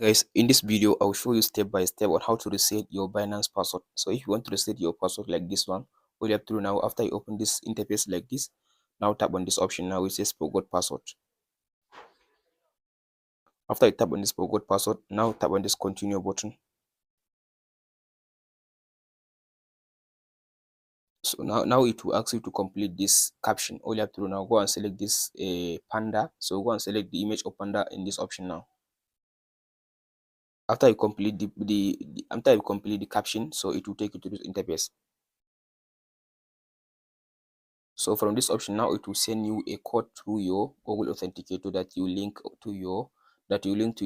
Guys, in this video I'll show you step by step on how to reset your Binance password. So if you want to reset your password like this one, all you have to do now, after you open this interface like this, now tap on this option. Now it says forgot password. After you tap on this forgot password, now tap on this continue button. So now it will ask you to complete this caption. All you have to do now, go and select this panda. So go and select the image of panda in this option now. After you complete after you complete the caption, so it will take you to this interface. So from this option now, it will send you a code through your Google Authenticator that you link to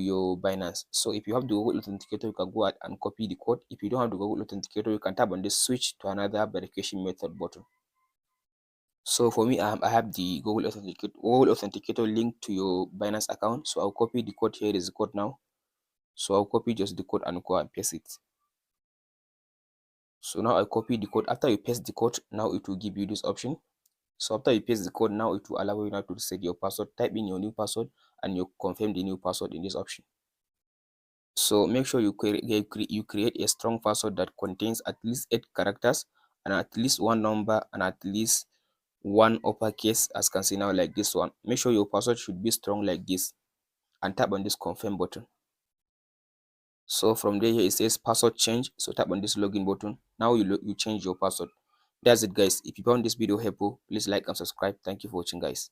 your Binance. So if you have the Google Authenticator, you can go ahead and copy the code. If you don't have the Google Authenticator, you can tap on this switch to another verification method button. So for me, I have the Google Authenticator linked to your Binance account. So I'll copy the code. Here is the code now. So I'll copy just the code and go and paste it. So now I copy the code. After you paste the code, now it will give you this option. So after you paste the code, now it will allow you now to reset your password. Type in your new password and you confirm the new password in this option. So make sure you create a strong password that contains at least 8 characters and at least one number and at least one uppercase, as can see now like this one. Make sure your password should be strong like this and tap on this confirm button. So from there, here it says password change. So tap on this login button. Now you change your password. That's it, guys. If you found this video helpful, please like and subscribe. Thank you for watching, guys.